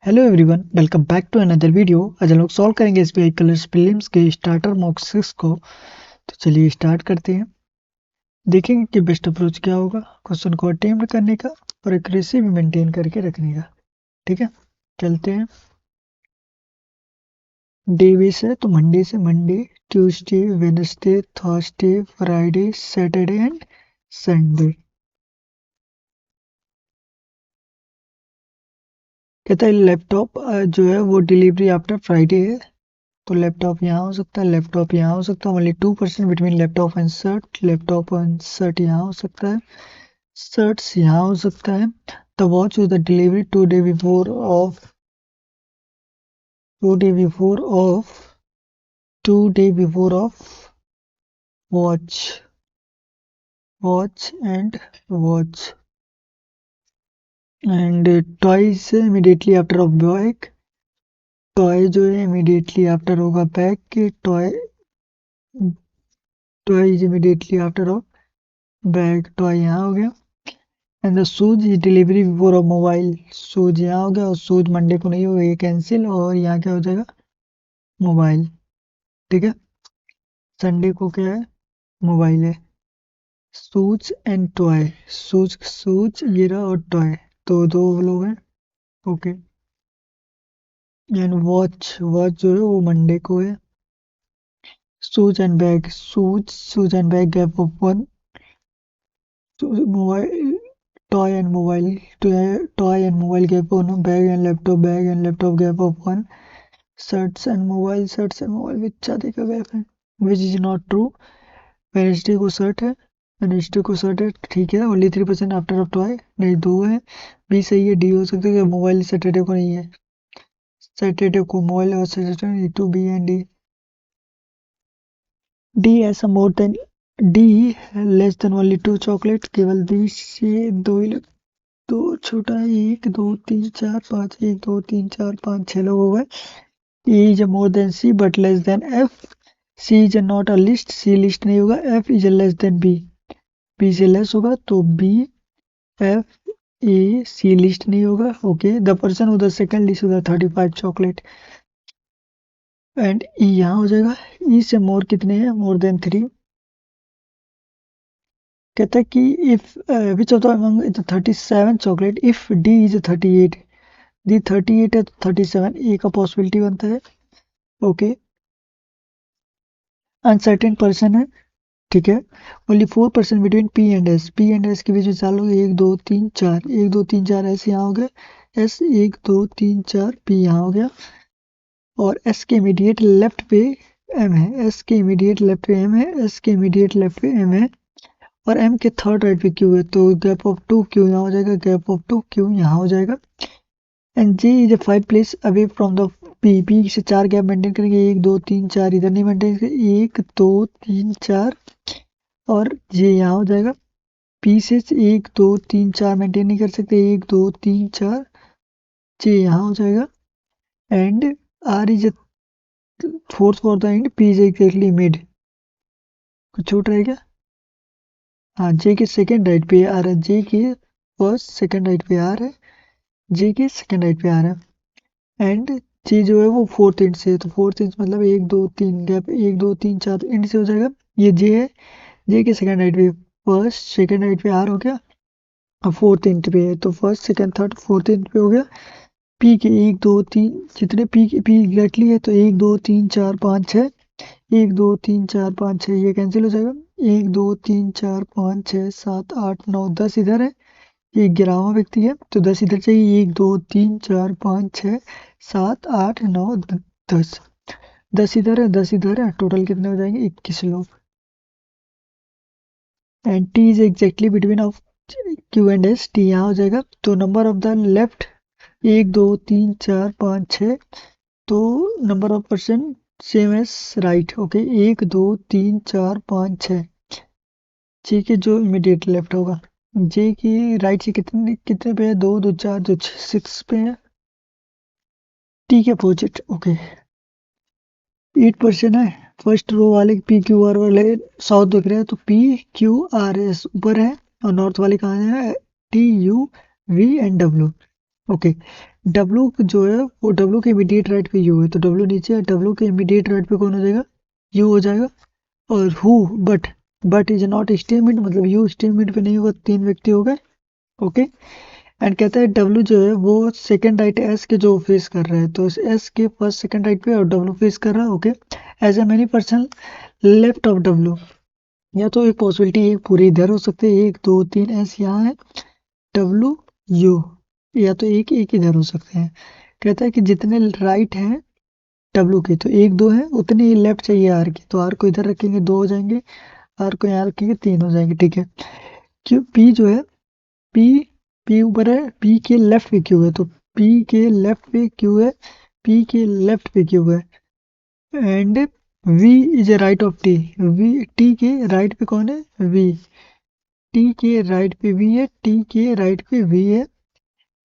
Hello everyone, welcome back to another video. आज हम लोग सॉल्व करेंगे एसबीआई कलर्स प्रीलिम्स के स्टार्टर मॉक 6 को। तो चलिए स्टार्ट करते हैं। देखेंगे कि बेस्ट अप्रोच क्या होगा क्वेश्चन को अटेम्प्ट करने का और एक्यूरेसी भी मेंटेन करके रखने का। ठीक है, चलते हैं। डे बेस है तो मंडे से Monday, Tuesday, Wednesday, Thursday, Friday, Saturday and Sunday. कहता है लैपटॉप जो है वो डिलीवरी आफ्टर फ्राइडे है। तो लैपटॉप यहाँ हो सकता है, लैपटॉप यहाँ हो सकता है। Only 2% between laptop and shirt. Laptop and shirt यहाँ हो सकता है, शर्ट्स यहाँ हो सकता है। The watch the delivery 2 day before of watch and toys immediately after of bag। Toy जो है इमीडिएटली आफ्टर होगा बैग के। Toy is immediately after of bag. Toy यहाँ हो गया। And the shoes is delivery before of mobile. Shoes यहाँ हो गया और शूज मंडे को नहीं होगा, ये कैंसिल। और यहाँ क्या हो जाएगा, मोबाइल। ठीक है, संडे को क्या है, मोबाइल है। शूज एंड टॉय, शूज ये रहा और टॉय, तो दो लोग हैं। ओके, एंड वॉच जो है वो मंडे को है। Shoes and bag, shoes and bag gap of 1। Mobile, toy and mobile gap on. Bag and laptop gap of 1। Shirts and mobile which आदि का गैप है, which is not true. Wednesday को shirt है, ठीक है। Only 3% after of toy, नहीं 2 है। B सही है, डी हो सकता है। मोबाइल सैटरडे को नहीं है, सैटरडे को मोबाइल और सैटरडे नहीं। To B and D. D ऐसा more than, D less than only 2 chocolate. केवल डी से दो ही, दो छोटा है। 1 2 3 4 5, 1 2 3 4 5 6 लोग हो गए। E is a more than C but less than F। C is a not a list, C list नहीं होगा। F is a less than B, B से लेस होगा तो B। F A C list नहीं होगा। Okay, the person with the second list with 35 chocolate and E यहाँ हो जाएगा। E से मोर कितने हैं, मोर देन 3। कहता है कि if which of the among is 37 chocolate if D is 38। दी 38 है तो 37 ए का पॉसिबिलिटी बनता है। ओके, अनसर्टेन पर्सन है। ठीक है, only 4% between P and S. P and S के बीच में 4 लोग, 1 2 3 4, 1 2 3 4 एस यहाँ हो गए। एस 1 2 3 4 पी यहाँ हो गया। और एस के इमीडिएट लेफ्ट पे एम है, एस के इमीडिएट लेफ्ट पे एम है, एस के इमीडिएट लेफ्ट पे एम है और एम के थर्ड राइट पे क्यू है। तो गैप ऑफ 2 क्यू यहाँ हो जाएगा, गैप ऑफ 2 क्यू यहाँ हो जाएगा। And G is 5 place away from the P. P से 4 गैप मेंटेन करेंगे, 1 2 3 4 इधर नहीं मेंटेन करेंगे, 1 2 3 4 और ये यहाँ हो जाएगा। पी से 1 2 3 4 मेंटेन नहीं कर सकते, 1 2 3 4 ये यहाँ हो जाएगा। And R is fourth for the end, P is exactly mid. कुछ छूट रहा है क्या? हाँ, जे के सेकेंड राइट पे आ रहा है, जे के फर्स्ट सेकेंड राइट पे आ रहा है, जे के सेकेंड राइट पे आ रहा है। एंड जे जो है वो फोर्थ इंड से है, तो फोर्थ इंड मतलब 1 2 3 गैप, 1 2 3 4 इंड से हो जाएगा। ये जे है, जे के सेकेंड राइट पे, फर्स्ट सेकेंड राइट पे आर हो गया। अब फोर्थ इंट पे है तो first second third fourth int पे हो गया। पी के 1 2 3 जितने पी एग्जैक्टली है तो 1 2 3 4 5 6, 1 2 3 4 5 6 ये कैंसिल हो जाएगा। 1 2 3 4 5 6 7 8 9 10 इधर है, ये 11वां व्यक्ति है तो 10 इधर चाहिए। 1 2 3 4 5 6 7 8 9 10, 10 इधर है, 10 इधर है, टोटल कितने हो जाएंगे, 21 लोग। And T is exactly between of Q and S, T यहाँ हो जाएगा। तो नंबर ऑफ द लेफ्ट 1 2 3 4 5 6, तो number of person same S right. Okay, 1 2 3 4 5 6, जे के जो इमीडिएट लेफ्ट होगा, जे की राइट से कितने कितने पे है, 2 2 4 2 6 पे है। टी के अपोजिट। ओके, 8% है। फर्स्ट रो वाले पी क्यू आर वाले साउथ दिख रहे हैं तो पी क्यू आर एस ऊपर है और नॉर्थ वाले कहाँ है, T U V and W. Okay, W जो है वो डब्लू के इमीडिएट राइट पे यू है, तो डब्लू नीचे है, डब्लू के इमीडिएट राइट पे कौन हो जाएगा, यू हो जाएगा। और who, but is not statement, मतलब यू स्टेटमेंट पे नहीं होगा, 3 व्यक्ति हो गए। ओके। एंड कहता है डब्लू जो है वो सेकंड राइट एस के जो फेस कर रहा है, तो एस के फर्स्ट सेकंड राइट पे और डब्लू फेस कर रहा है। Okay. As a many person left of W, या तो एक पॉसिबिलिटी एक पूरे इधर हो सकते हैं, 1 2 3 एस यहाँ है, डब्लू यू, या तो एक इधर हो सकते हैं। कहता है कि जितने राइट हैं डब्लू के, तो 1 2 है, उतने ही लेफ्ट चाहिए आर के, तो आर को इधर रखेंगे 2 हो जाएंगे, आर को यहाँ रखेंगे 3 हो जाएंगे। ठीक है। क्यों पी जो है, पी पी ऊपर है, पी के लेफ्ट पे क्यू है, तो पी के लेफ्ट पे क्यू है, पी के लेफ्ट पे क्यू है। And V is a right of T, V T के राइट पे कौन है, वी, टी के राइट पे वी है, टी के राइट पे वी है।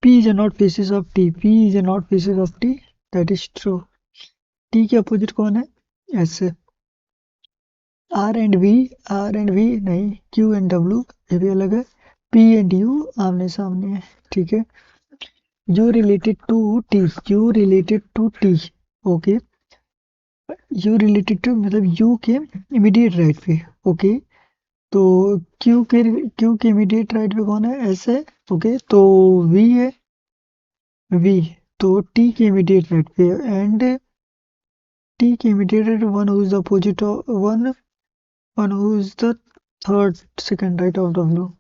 P is a not faces of T, P is a not faces of T, that is true. T के अपोजिट कौन है, एस है। R and V, R and V नहीं, क्यू एंड डब्ल्यू ये भी अलग है, पी एंड यू आमने सामने है। ठीक है। U related to T, U related to T. Okay. U related to मतलब यू के इमीडिएट राइट पे। ओके। तो क्यू के इमीडिएट राइट पे कौन है, एस है। ओके। तो वी है, वी, तो टी के इमीडिएट राइट पे, एंड टी के immediate right one who is the opposite of one who is the third second right of W.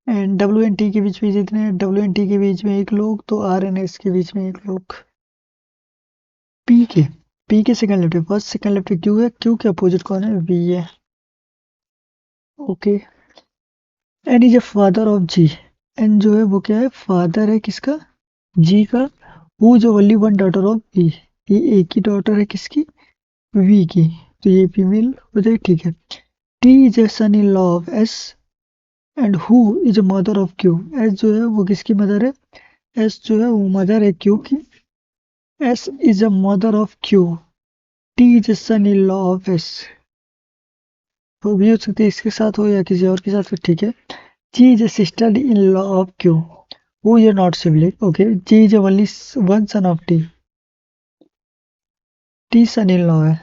And W and T के बीच में जितने हैं, डब्ल्यू एंड टी के बीच में एक लोग, तो आर एंड एस के बीच में एक लोग। पी के सेकंड लेफ्ट पे, फर्स्ट सेकंड लेफ्ट पे क्यू है, क्यू के अपोजिट कौन है, वी है। Okay. N is a father of G, N जो है वो क्या है, फादर है किसका, जी का। हु जो only one daughter of V, ये एक ही डॉटर है किसकी, वी की, तो ये फीमेल हो जाएगी। ठीक है। T is a son in law of S, and who is a mother of Q, S जो है वो किसकी मदर है, एस जो है वो मदर है क्यू की, S is a mother of Q, T is a son in law of S. तो भी हो सकती है इसके साथ हो या किसी और के साथ, फिर ठीक है। G is a sister in law of Q, who is not sibling. Okay. G is only one son of T, T son in law है।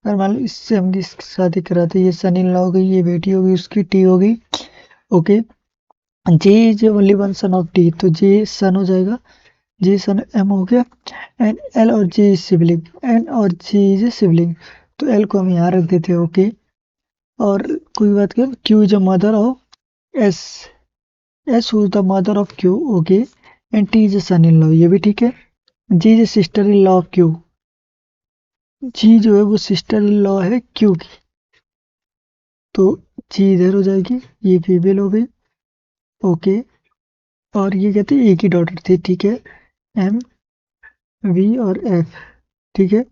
अगर मान लो इससे हम इसकी शादी कराते, ये सन इन लॉ हो गई, ये बेटी होगी उसकी, टी हो गई। Okay. J is only one son of T, तो जे सन हो जाएगा, जे सन एम हो गया। एंड एल और जे इज सिबलिंग, एन और जे इज सिबलिंग, तो एल को हम यहाँ रख देते हैं। ओके। और कोई बात कर, Q is a mother of S, S who is the mother of Q. Okay. And T is a son in law, ये भी ठीक है। G is sister in law of Q, G जो है वो सिस्टर इन लॉ है Q की, तो जी इधर हो जाएगी, ये फीमेल हो गई। ओके। और ये कहते हैं एक ही डॉटर थी। ठीक है। एम, वी और एफ। ठीक है।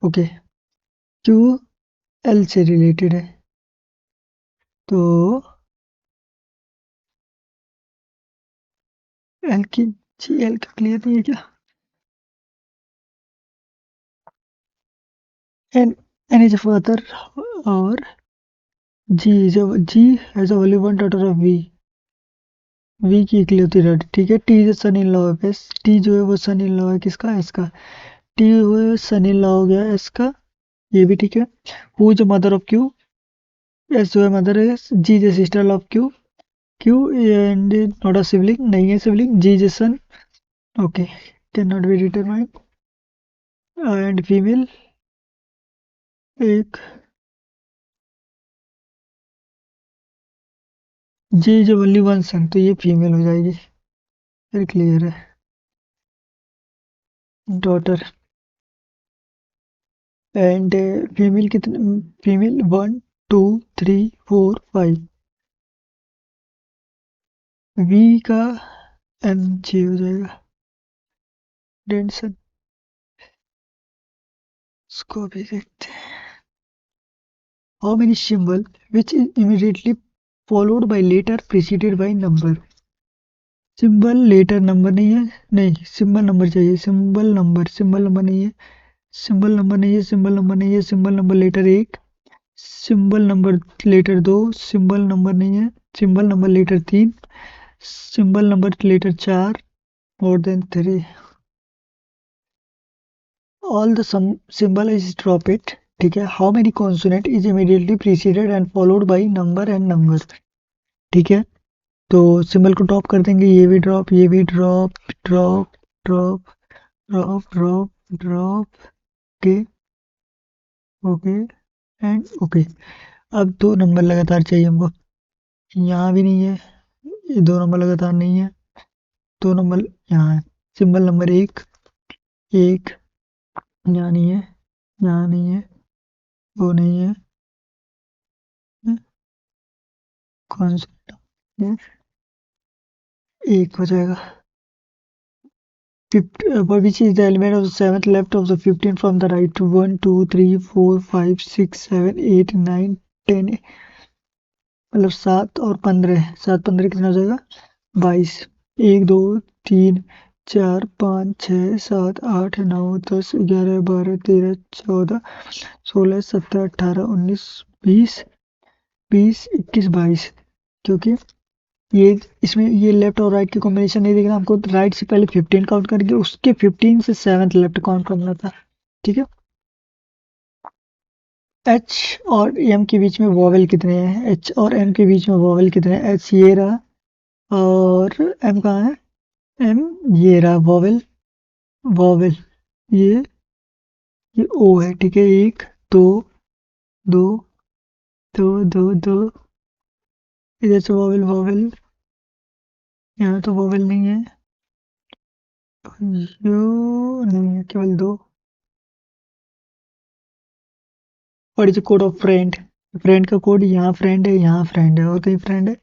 ओके। क्यू एल से रिलेटेड है, तो एल की, जी एल का क्लियर नहीं है क्या, N, N is a father, और G has only one daughter of V, V की इकलौती डॉटर। ठीक है। T is son in law of S, T जो है वो सन इन लॉ है किसका, एस का, टी हुए सन इन लॉ हो गया एस का, ये भी ठीक है। हु जो मदर ऑफ क्यू, एस जो है मदर है, जी जो sister of Q, Q and not a sibling, नहीं है सिबलिंग, जी जो son. Okay. Can not be determined. And female एक, जी जो ओनली वन सन, तो ये फीमेल हो जाएगी, फिर क्लियर है। डॉटर। एंड फीमेल कितने, फीमेल 1 2 3 4 5, वी का एम जी हो जाएगा, डेंसन। इसको भी देखते हैं। How many symbol which is immediately followed by letter preceded by number, symbol letter number नहीं है, नहीं सिंबल नंबर चाहिए, सिंबल नंबर, सिंबल नंबर नहीं है, सिंबल नंबर नहीं है, सिंबल नंबर नहीं है, symbol number letter 1, symbol number letter 2, symbol number नहीं है, symbol number letter 3, symbol number letter 4, more than 3, all the sum symbol is drop it, ठीक है। how many consonant is immediately preceded and followed by number and number, ठीक है। तो symbol को drop कर देंगे, ये भी ड्रॉप, ये भी drop, drop, drop, drop, drop, drop, okay, okay and okay. अब 2 नंबर लगातार चाहिए हमको, यहाँ भी नहीं है, ये 2 नंबर लगातार नहीं है, 2 नंबर यहाँ है। सिंबल नंबर 1, 1 यहाँ नहीं है, यहाँ नहीं है, वो नहीं है, कौन सा है? 1 हो जाएगा। Which is the element of the 7th left of the 15 from the right? 1 2 3 4 5 6 7 8 9 10, मतलब 7 और 15, 7 15 कितना हो जाएगा? 22। 1 2 3 4 5 6 7 8 9 10 11 12 13 14 16 17 18 19 20 20 21 22, क्योंकि ये इसमें ये लेफ्ट और राइट की कॉम्बिनेशन नहीं देखना, हमको राइट से पहले 15 काउंट करके उसके 15 से 7th लेफ्ट काउंट करना था, ठीक है। एच और एम के बीच में वॉवेल कितने हैं? एच और एम के बीच में वॉवेल कितने हैं? एच ये रहा और एम कहाँ है? एम ये रहा, वॉवेल, वॉवेल ये ओ है, ठीक है। 1 2 2 2 2 2, इधर से वॉवेल वॉवेल, यहाँ तो वॉवेल नहीं है, यू नहीं है, केवल 2। What is the code of friend? Friend का कोड यहाँ फ्रेंड है, यहाँ फ्रेंड है, और कहीं फ्रेंड है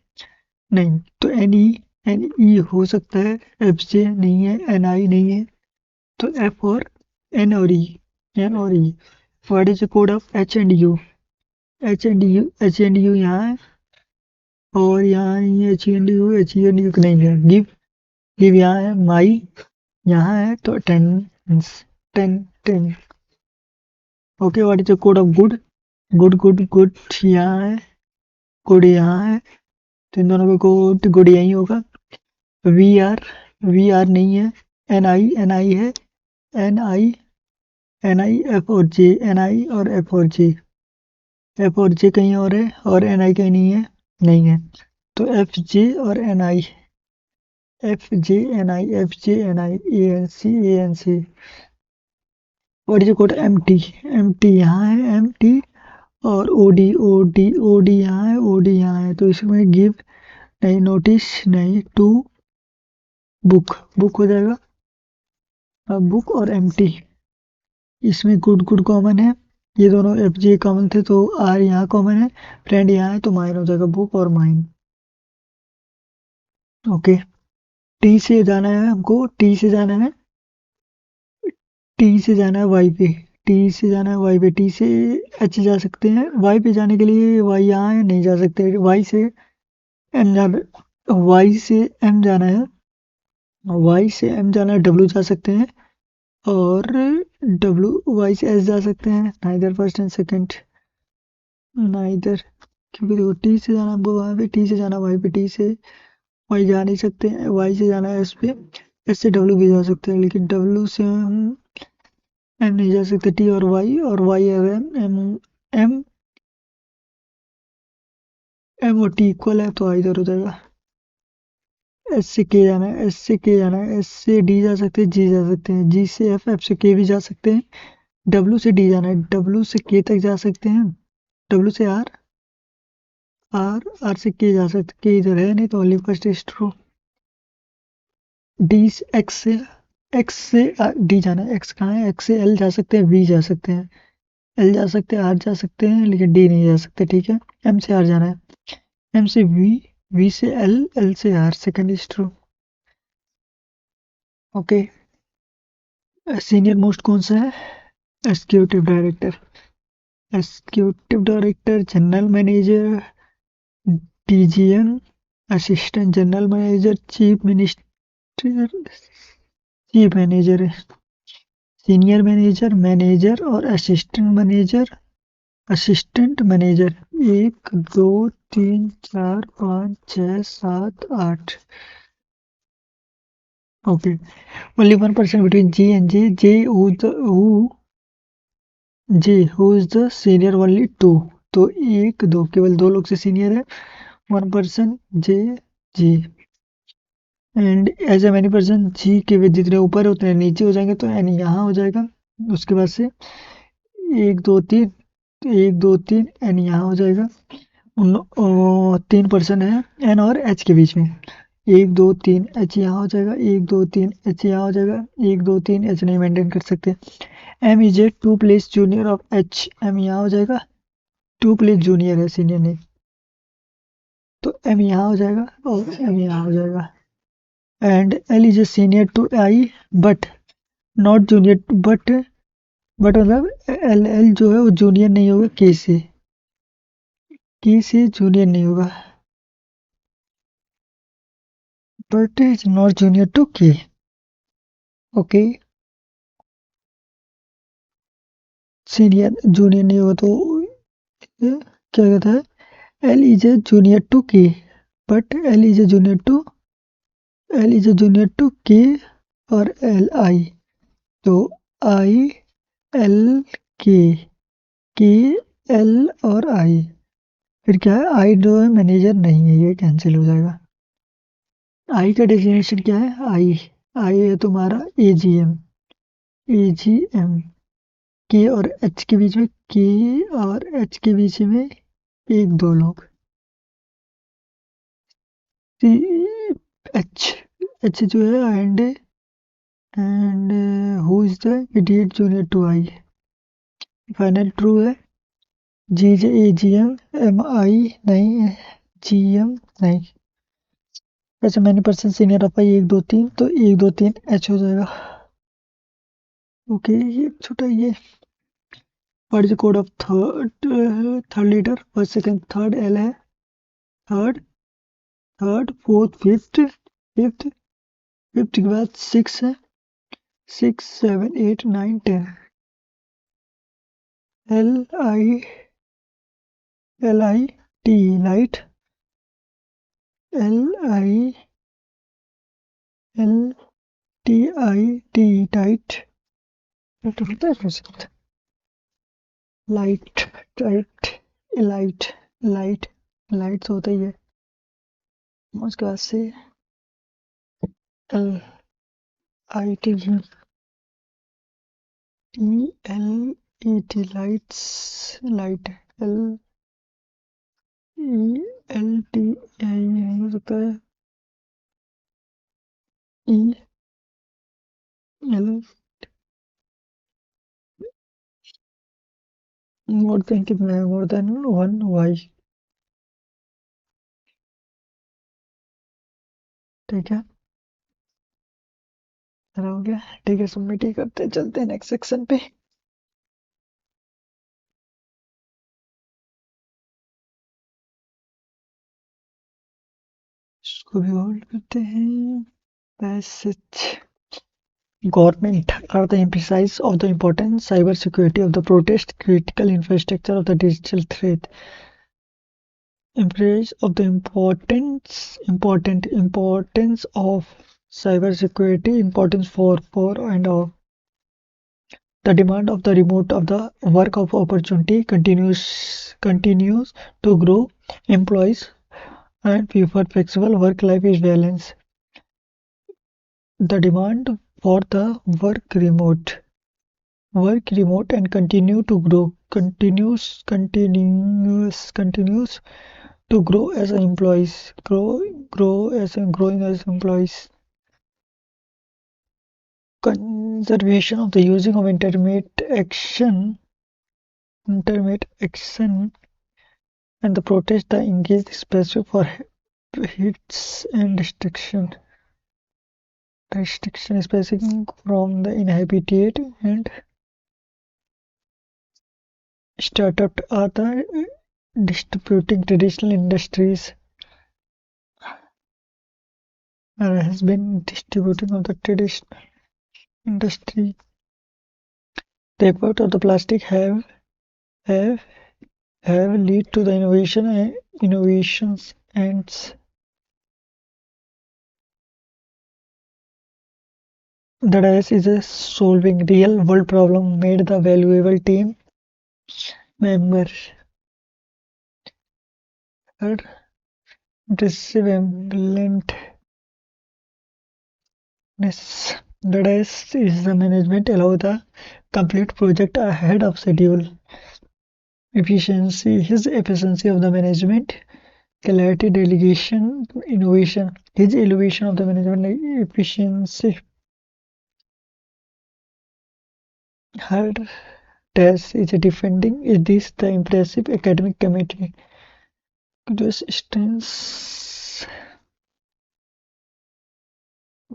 नहीं, तो एन ई हो सकता है, एफ जे नहीं है, एन आई नहीं है, तो एफ और एन और ई, एन और E. What is the code of H and U? H and U यहाँ है और यहाँ नहीं है, एच एंड यू नहीं है। गिव यहाँ है, माई यहाँ है, तो attendance, 10 10। Okay, what is the code of good? Good यहाँ है, गुड यहाँ है, तो इन दोनों का कोड गुड यही होगा। वी आर नहीं है, एन आई है, एन आई एफ और जे, एन आई और एफ और जे, एफ और जे कहीं और है और एन आई कहीं नहीं है, तो एफ जे और N I, F J N I, F J N I, A N C. What is code? M T यहाँ है, एम टी, और ओ डी यहाँ है, तो इसमें गिव नहीं, नोटिस नहीं, टू बुक हो जाएगा। अब बुक और एम टी, इसमें गुड कॉमन है, ये दोनों एफ जे कॉमन थे, तो आर यहाँ कॉमन है, फ्रेंड यहाँ है, तो माइन हो जाएगा, बुक और माइन। ओके, टी से जाना है हमको, टी से जाना है वाई पे, टी से जाना है वाई पे, टी से एच जा सकते हैं, वाई पे जाने के लिए वाई यहाँ है, नहीं जा सकते, एम जाना वाई से एम जाना है, डब्ल्यू जा सकते हैं, और डब्ल्यू वाई से एस जा सकते हैं, neither first and second, neither, क्योंकि देखो टी से जाना हमको वहाँ पे, टी से जाना वाई पे, टी से वाई जा नहीं सकते हैं, वाई से जाना एस पे, एस से डब्ल्यू भी जा सकते हैं, लेकिन डब्ल्यू से हम एम नहीं जा सकते, टी और वाई और एम एम और टी इक्वल है, तो इधर हो जाएगा। एस से के जाना है, एस से डी जा सकते हैं, जी जा सकते हैं, जी से एफ से के भी जा सकते हैं, डब्ल्यू से डी जाना है, डब्ल्यू से के तक जा सकते हैं, डब्ल्यू से आर से के जा सकते, के इधर है नहीं, तो only first is true. D से एक्स से डी जाना है, एक्स कहाँ है? एक्स से एल जा सकते हैं, वी जा सकते हैं, एल जा सकते हैं, आर जा सकते हैं, लेकिन डी नहीं जा सकते, ठीक है। एम से आर जाना है, एम से वी से एल से R, second is true. Okay, senior most कौन सा है? Executive director, general manager, DGM, assistant general manager, chief manager है, सीनियर मैनेजर और assistant manager. 1 2 3 4 5 6 7 8, Okay. Only one person between G and J. Who is the senior? Only two. तो एक दो केवल दो लोग से सीनियर है. One person J G and as a many person G के वे जितने ऊपर है उतने नीचे हो जाएंगे तो एन यहाँ हो जाएगा. उसके बाद से एक दो तीन, एक दो तीन एन यहाँ हो जाएगा. तीन पर्सन है एन और एच के बीच में. एक दो तीन एच यहाँ हो जाएगा. एक दो तीन एच यहाँ हो जाएगा. एक दो तीन एच नहीं मेंटेन कर सकते. M is a two place junior of H. M यहाँ हो जाएगा. टू प्लेस जूनियर है, सीनियर नहीं. तो एम यहाँ हो जाएगा और एम यहाँ हो जाएगा. And L is a senior to I but not junior. But मतलब एल एल जो है वो जूनियर नहीं होगा के से. के से जूनियर नहीं होगा. But is not junior to K. Okay. Senior junior नहीं होगा तो क्या कहता है, L is a junior to K. But L is a junior to K और एल आई. तो आई एल के, के एल और आई. फिर क्या है, आई जो है मैनेजर नहीं है, ये कैंसिल हो जाएगा. आई का डेफिनेशन क्या है, आई है तुम्हारा एजीएम. एजीएम के और एच के बीच में, के और एच के बीच में एक दो लोग. एच एच जो है and who is the idiot junior to I. Final true है. जी जे ए जी एम आई नहीं, जी एम नहीं. वैसे मैंने पर्सन सीनियर ऑफ आई एक दो तीन, तो एक दो तीन एच हो जाएगा. ओके. ये छोटा ये. What is the code of third letter पर सेकंड. थर्ड एल है. Third third fourth fifth. Fifth fifth के बाद सिक्स है. Six seven eight nine ten. L I L I T light. L I L T I T tight. तो होता है फिर light tight. Light light light तो होता ही है. उसके बाद से L I T T L E T lights. Light L E L T आई नहीं हो सकता है. ई एल मोर देन कितना है, मोर देन वन वाई. ठीक है. हो गया. ठीक है, सबमिट ही करते हैं, चलते हैं नेक्स्ट सेक्शन पे. इसको भी होल्ड करते हैं. Passage. Government are the emphasize of the importance cybersecurity of the protest critical infrastructure of the digital threat. Emphasize of the importance of cybersecurity, importance for and of the demand of the remote of the work of opportunity continues to grow. Employees and prefer flexible work-life balance. The demand for the work remote and continue to grow. Continues to grow as employees. Growing as employees. Conservation of the using of intermediate action and the protest the engaged specific for hits and restriction specific from the inhabited and startup are the distributing traditional industries. Has been distributing of the traditional industry. The effort of the plastic have lead to the innovations and The DICE is a solving real world problem made the valuable team member her resemblantness. The DICE is the management allow the complete project ahead of schedule. Efficiency, his efficiency of the management, clarity, delegation, innovation. His elevation of the management efficiency. Her task is defending is this the impressive academic committee. This strengths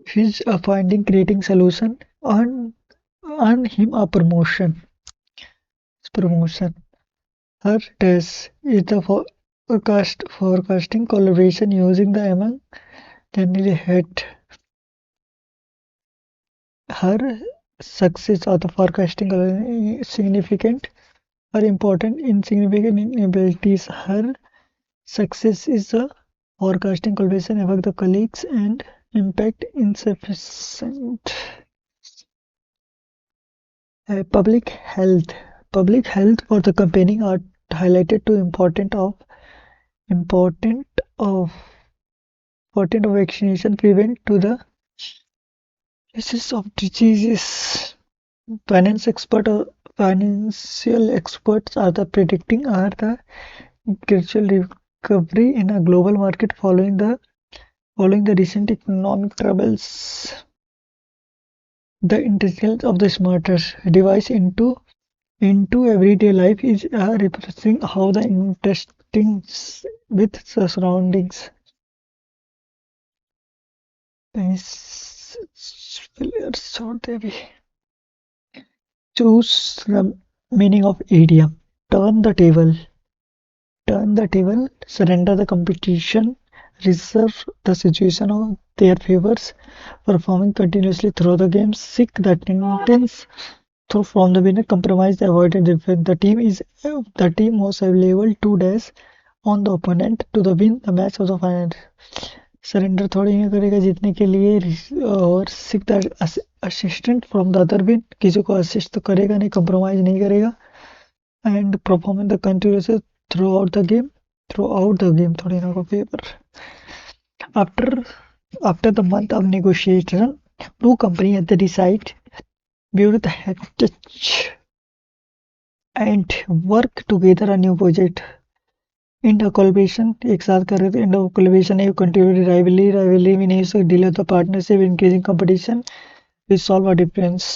his finding creating solution earn him a promotion. Her task is the forecasting collaboration using the among generally had her success of the forecasting significant or important insignificant abilities. Her success is the forecasting collaboration among the colleagues and impact insufficient. Public health. Public health for the company are highlighted to important of important of vaccination prevent to the cases of diseases. Finance expert or financial experts are the predicting are the gradual recovery in a global market following the recent economic troubles. The intelligence of the smarter device into everyday life is representing how the interesting with the surroundings. Short choose the meaning of idiom. Turn the table. Turn the table. Surrender the competition. Reserve the situation of their favors. Performing continuously through the game. Seek the attendance through from the winner. Compromise the avoided defense. The team was available 2 days on the opponent to the win the match of the final. Surrender थोड़ी नहीं करेगा जीतने के लिए और सीख the assistant from the other win किसी को असिस्ट तो करेगा नहीं कंप्रोमाइज नहीं करेगा and perform in the continuous through out the game थोड़ी ना को paper after after the month of negotiation no company at the decide build the touch and work together a new project in the collaboration एक साथ कर रहे थे in the collaboration you contribute rivalry means deal with the partnership increasing competition we solve a difference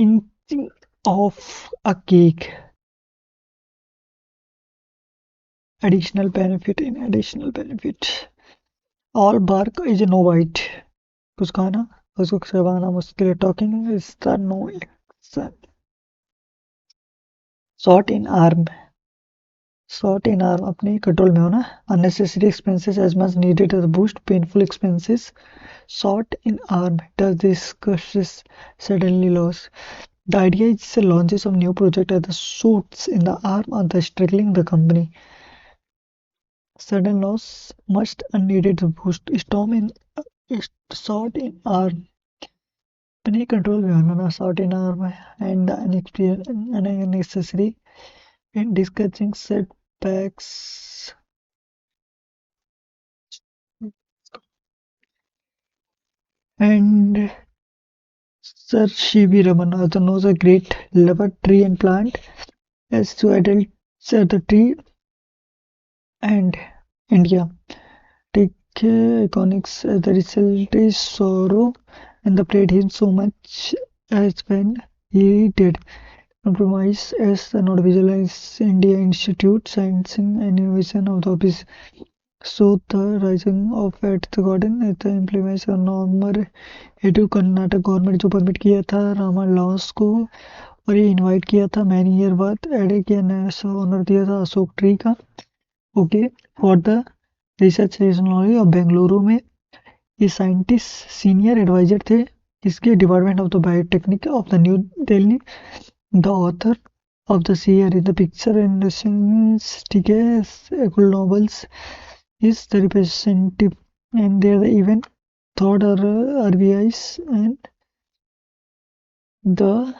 inching of a cake additional benefit all bark is no bite कुछ खाना उसको चबाना मुश्किल है talking is the no action short in arm अपने control में होना unnecessary expenses as much needed as boost painful expenses short in arm does this causes suddenly loss the idea is the launches of new project as the shoots in the arm of the struggling the company sudden loss must unneeded boost storm in short in arm अपने control में होना ना short in arm and unnecessary in discussing setbacks and Sir Shivi Raman also knows a great lover tree and plant as to adults at the tree and India. Take iconics the result is sorrow and the played him so much as when he did compromise as the not visualize India Institute Science and Innovation of the office. So the rising of at the garden at the implementation normal हेतु Karnataka government जो permit किया था Raman loss को और ये invite किया था many year बाद एड किया नया ऑनर दिया था अशोक ट्री का okay for the research technology of Bengaluru में ये साइंटिस्ट सीनियर एडवाइजर थे इसके department of the biotechnic of the new Delhi the author of the seer in the picture and ठीक है novels is the representative and they are the event third are RBIs, and the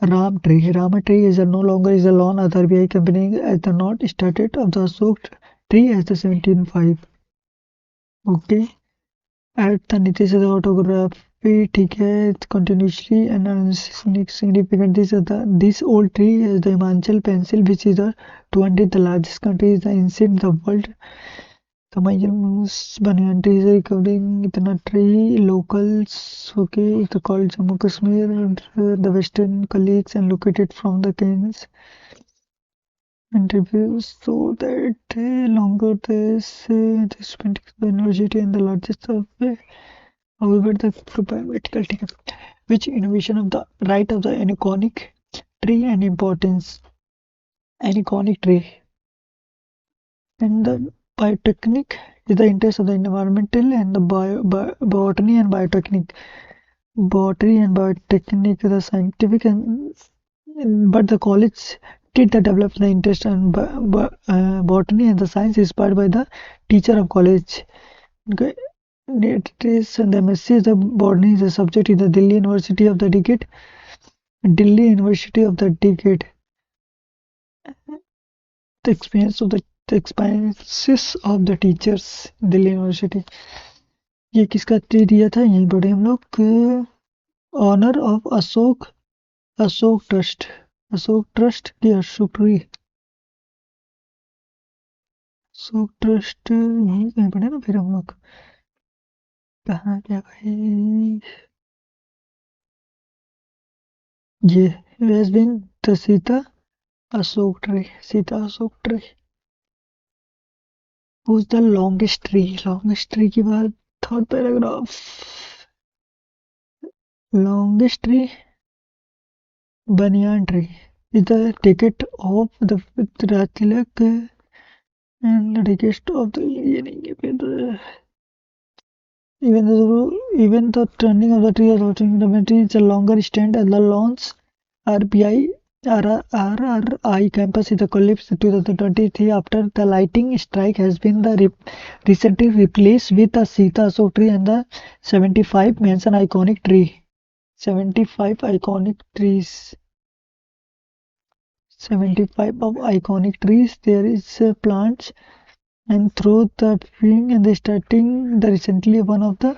Ram tree. Rama tree is no longer is a lawn at RBI company as the not started of the Ashok tree as the 1705. Okay. At the नीचे से autography ठीक है continuously and significant this old tree is the Himachal pencil which is the 20th the largest country is the in the world. Kamayans banyan trees are recovering itna tree locals okay it's called Jammu Kashmir and the western colleagues and located from the Kens and reviews so that longer this university and the largest of however the biomedical ticket which innovation of the right of the aniconic tree and importance aniconic tree and the biotechnic is the interest of the environmental and the botany and biotechnic botany and biotechnic the scientific and but the college did the develop the interest in botany and the science inspired by the teacher of college. Okay. It is and the MSc is the botany is the subject in the Delhi University of the decade. Delhi University of the decade. The experience of the experiences of the teachers Delhi university ये किसका दिया था यहीं पढ़े हम लोग honour of Ashok trust की Ashok trust यहीं कहीं पढ़े ना फिर हम लोग कहाँ क्या भाई ये has been the Sita Ashok tree who's the longest tree की बात third paragraph longest tree banyan tree is the ticket of the Tilak and the ticket of the even the turning of the tree or rotting the tree is a longer stand at the lawns RBI RRI campus is the collapse 2023 after the lighting strike has been recently replaced with a Sita Ashok tree and the 75 mention iconic tree. 75 iconic trees. 75 of iconic trees. There is plants and through the being and the starting the recently one of the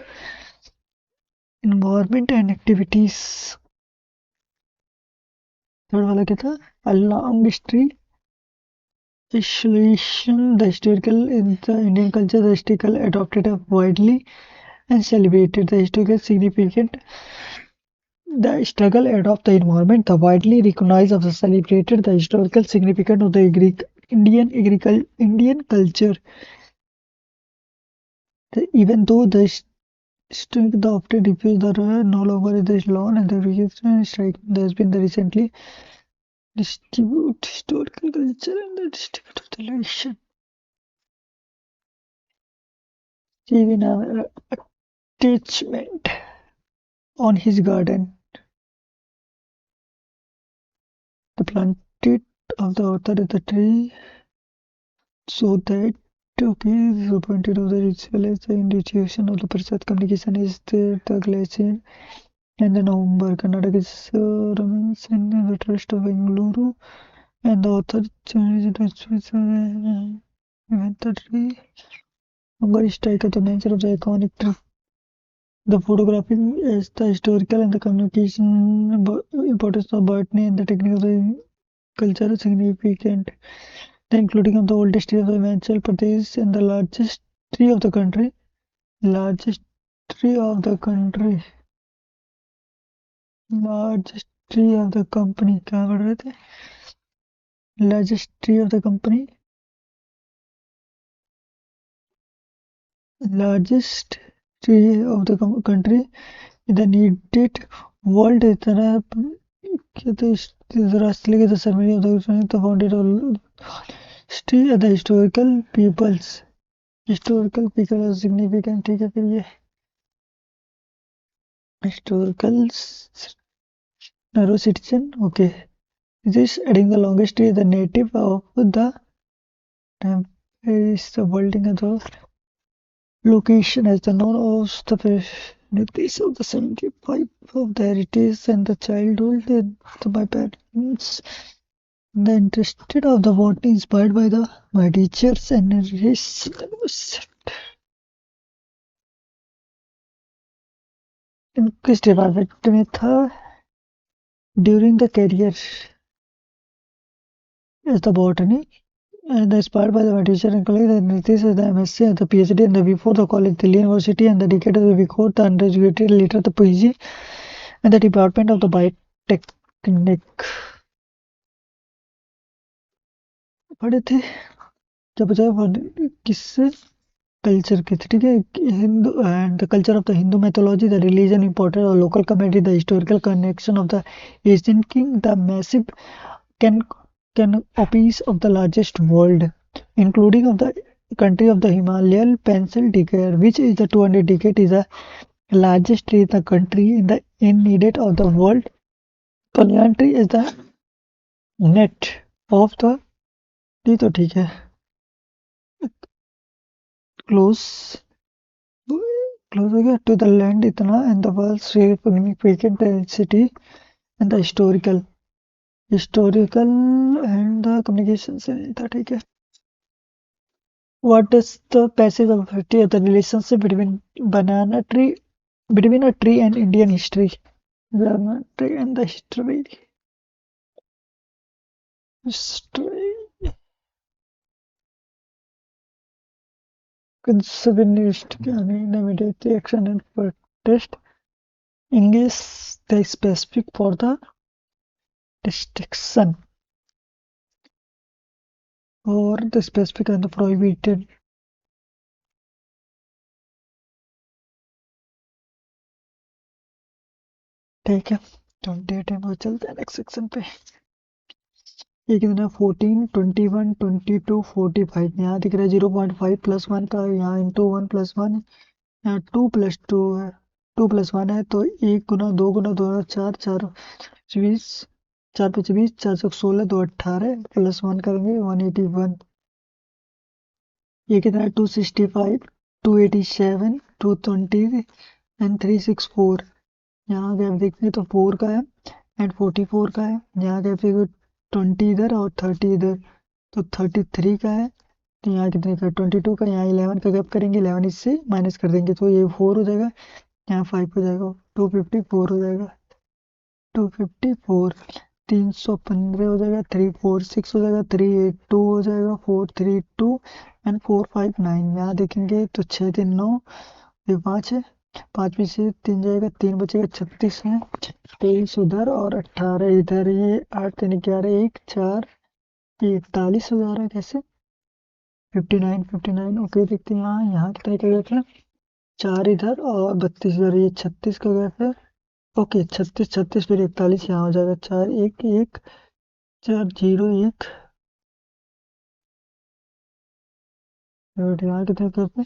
environment and activities. Third वाला क्या था a long history Isolation, the historical in the Indian culture, the historical adopted a widely and celebrated the historical significant. The struggle adopt the environment, the widely recognized of the celebrated the historical significance of the Indian culture. Even though the strength often refused the no longer is law and the resistance strike, there has been the recently distribute historical culture and the distribute of the nation. Even attachment on his garden. The planted of the author is the tree so that okay, the pointed of the ritual as the institution of the Prasad communication is the glacier and the November Karnataka is remains in the trust of Bengaluru and the author changes the event the tree. Longer strike at the nature of the iconic tree. The photographing is the historical and the communication importance of botany and the technique of the culture is significant. The including of the oldest tree of the Himachal Pradesh and the largest tree of the country. Largest tree of the country. Largest tree of the company. क्या पढ़ रहे थे? Largest tree of the company. Largest tree of the country. The needed world इतना कहते राष्ट्रीय the ceremony of the founded history the historical peoples are significant ठीक है फिर ये historical narrow citizen okay this adding the longest tree the native of the time is the building of the Location as the north of the place of the 75 of the heritage and the childhood and my parents. The interested of the what inspired by the my teachers and his in किस department में था during the career as the botany and inspired by the teacher and colleague and this is the MSc and the PhD and the before the college Delhi University and the decade of the before the undergraduate later the PG and the department of the biotechnic पढ़े थे जब जब किससे culture के थे ठीक है Hindu and the culture of the Hindu mythology the religion important और local comedy the historical connection of the Asian king the massive can canopies of the largest world including of the country of the Himalayan pencil tiger which is the 200 decade is the largest tree in the country in the in needed of the world banyan tree is the net of the ये तो ठीक है close closer to the land इतना and the world's significant density and the historical and the communications था ठीक है what is the passage of the relationship between a tree and Indian history banana tree and the history conservationist immediate action and protest engage the specific for the restriction or the specific and the prohibited ठीक है 28 में चलते हैं next section पे ये कितना 14 21 22 45 यहाँ दिख रहा है 0.5 प्लस 1 का यहाँ इंटू 1 प्लस 1 यहाँ 2 प्लस 2 है 2 प्लस 1 है तो 1 गुना 2 गुना 2 4 4 20 4 5 20 4 16 2 18 प्लस 1 करेंगे 181 ये कितना है 265 287 220 एंड 364 यहाँ गैप देखेंगे तो 4 का है एंड 44 का है यहाँ गैप देखो 20 इधर और 30 इधर तो 33 का है तो यहाँ कितने का 22 का यहाँ 11 का गैप करेंगे 11 इससे माइनस कर देंगे तो ये 4 हो जाएगा यहाँ 5 हो जाएगा 254 हो जाएगा 254 315 हो जाएगा 346 हो जाएगा 382 हो जाएगा 432 एंड 459 यहाँ देखेंगे तो 6 3 9 ये 5 है 5 में से 3 जाएगा 3 बचेगा 36 है 23 उधर और 18 इधर ये 8 3 11 1 4 ये 41 हो जा रहा है कैसे 59 ओके देखते हैं यहाँ कितने का गैप है 4 इधर और 32 इधर ये 36 का गैप है ओके 36 फिर 41 यहाँ हो जाएगा 4 1 1 4 0 1 यहाँ कितने गैप है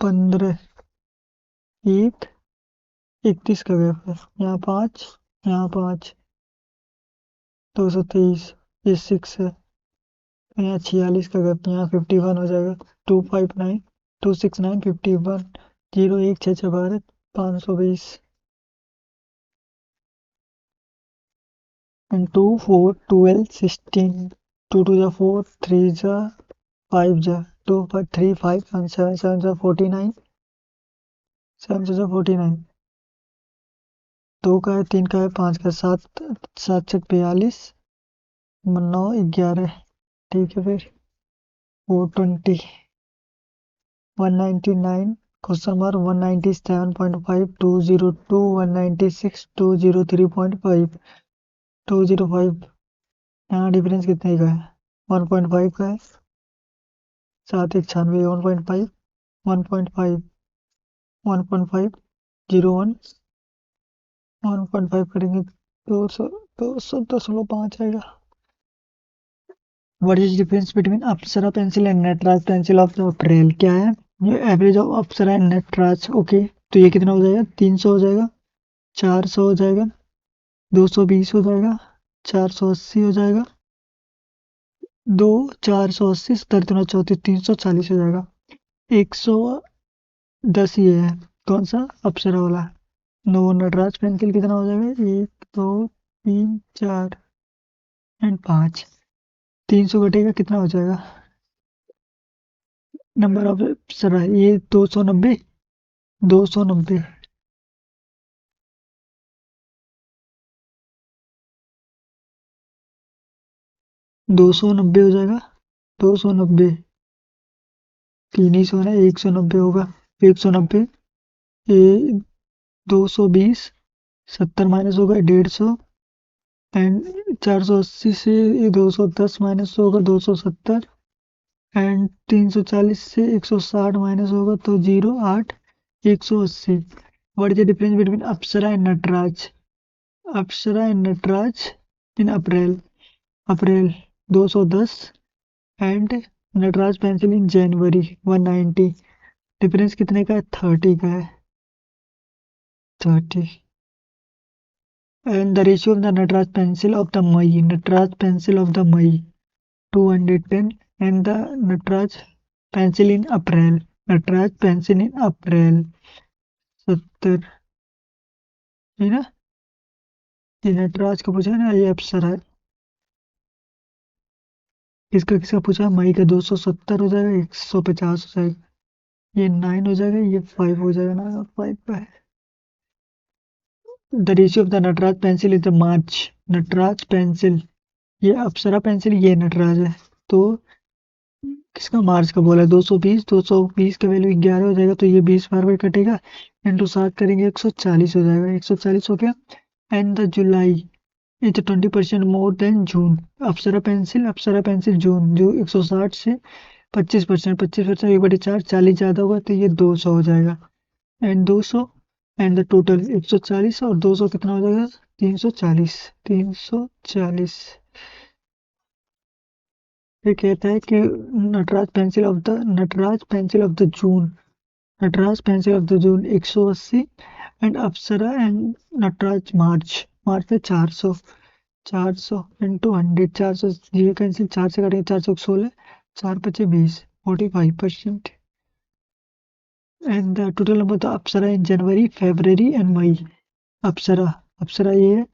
15 1 31 का गैप है यहाँ 5 यहाँ 5 223 ये 6 है यहाँ 46 का गैप यहाँ 51 हो जाएगा 259 269 51 0 1 6 6 12 520 and 2 4 12 16 2 2 जा 4 3 जा 5 जा 2 5 3 5 and 7 7 जा 49 7 जा 49 2 का है 3 का है 5 का 7 7 से 42 9 11 ठीक है फिर 420 199 क्वेश्चन मार्क 197.5 202 196 203.5 205 यहाँ डिफरेंस कितने का है 1.5 का है 7 1 96 1.5 1.5 1.5 01 1.5 करेंगे 200.5 आएगा what is difference between Apsara pencil and Nataraj pencil of April क्या है ये average of Apsara and Nataraj okay तो ये कितना हो जाएगा 300 हो जाएगा 400 हो जाएगा 220 हो जाएगा 480 हो जाएगा 480 17 34 340 हो जाएगा 110 ये है, कौन सा, अप्सरा वाला। नो नटराज पेंसिल कितना हो जाएगा, 1 2 3 4 एंड 5, 300 घटेगा कितना हो जाएगा, नंबर ऑफ अप्सरा ये 290, 290, 290 हो जाएगा, 290, 3 ही 100 है, 190 होगा, 190, ये 220, 70 माइनस होगा 150 एंड 480 से ये 210 माइनस होगा 270 एंड 340 से 160 माइनस होगा तो 08, 180। What is the difference between Apsara and Nataraj, Apsara and Nataraj in April, April 210 and Nataraj pencil in January 190, difference कितने का है, 30 का है, 30। And the ratio of the Nataraj pencil of the Mai, Nataraj pencil of the Mai 210 and the Nataraj pencil in April, Nataraj pencil in April 70, है ना, ये नटराज का पूछा है ना, ये अप्सरा है, किसका किसका पूछा है, मई का 270 हो जाएगा, 150 हो जाएगा, ये 9 हो जाएगा, ये 5 हो जाएगा ना, 5 पे है। The ratio of the Nataraj pencil is the March, Nataraj pencil, ये अप्सरा पेंसिल, ये नटराज है, तो किसका मार्च का बोला है, 220, 220 का वैल्यू 11 हो जाएगा, तो ये 20 बार में कटेगा, इंटू 7 करेंगे 140 हो जाएगा, 140 हो गया। And the July is 20% more than June, Apsara pencil June जो 160 से 25%, 25% 1/4, 40 ज़्यादा होगा तो ये 200 हो जाएगा, एंड 200 एंड द टोटल 140 और 200 कितना हो जाएगा, 340, 340। ये कहता है कि Natraj pencil of the June, Natraj pencil of the June 180 and Apsara and Natraj March, March में 400, 400 इंटू 100, 400 ये कैंसिल, 4 से काटेंगे 416, 4 पचे 20, 45%। And the total number of Apsara in January February and May, Apsara, Apsara ये है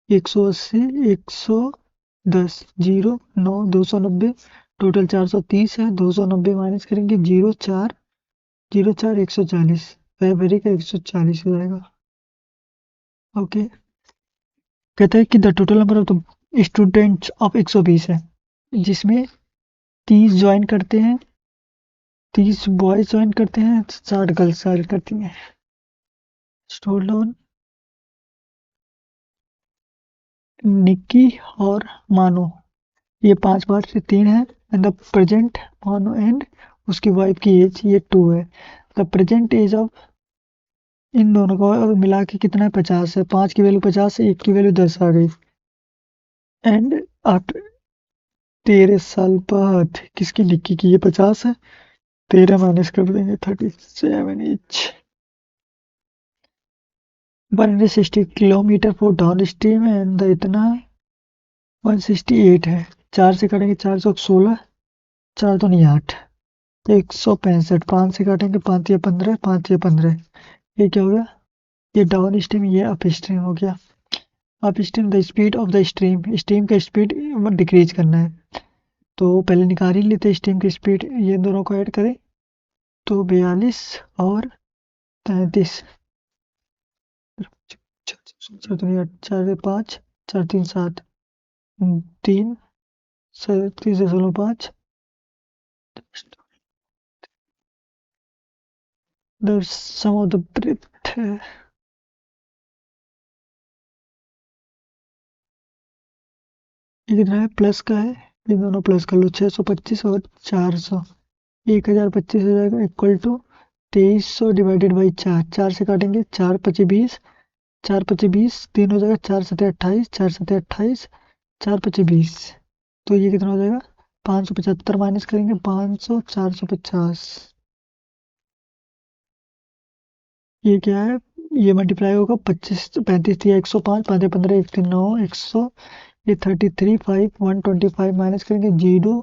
180, 110, 0 9 290, टोटल 430 है, 290 माइनस करेंगे 04, 04 140, फेब्रवरी का 140 हो जाएगा। ओके, कहता है कि the total number of the students of 120 है, जिसमें 30 ज्वाइन करते हैं, 30 बॉयज ज्वाइन करते हैं, 60 गर्ल्स ज्वाइन करती हैं। स्टोलोन, निक्की और मानो, ये 5 बार से 3 है, एंड द प्रेजेंट मानो एंड उसकी वाइफ की एज ये 2 है, द प्रेजेंट एज ऑफ इन दोनों का और मिला के कितना है, 50 है, 5 की वैल्यू 50 है, 1 की वैल्यू 10 आ गई, एंड आफ्टर 13 साल बाद किसकी, निक्की की, ये 50 है, 13 माइनस कर देंगे 37 each, 160 kilometre for down stream and the इतना 168 है, 4 से काटेंगे 416, 4 तो नहीं 8, 165, 5 से काटेंगे 5 या 15, 5 या 15, ये क्या हो गया, ये डाउन स्ट्रीम, ये अप स्ट्रीम हो गया। Up stream the speed of the stream, stream का स्पीड डिक्रीज करना है, तो पहले निकाल ही लेते स्ट्रीम की स्पीड, ये दोनों को ऐड करें तो 42 और 33, 4 5, 4 3 7, 3 37.5, the sum of the breadth है, ये कितना है, प्लस का है, ये दोनों प्लस कर लो, 625 और 400, 1025 हो जाएगा, इक्वल टू 2300 डिवाइडेड बाई 4, 4 से काटेंगे 4 पचे 20, 4 पचे 20, 3 हो जाएगा, 4 सते 28, 4 सते 28, 4 पचे 20, तो ये कितना हो जाएगा, 575 माइनस करेंगे 500, 450, ये क्या है, ये मल्टीप्लाई होगा 25 35 दिया 105, 5 15 1 3 9, 100, ये 33 5 125 माइनस करेंगे 0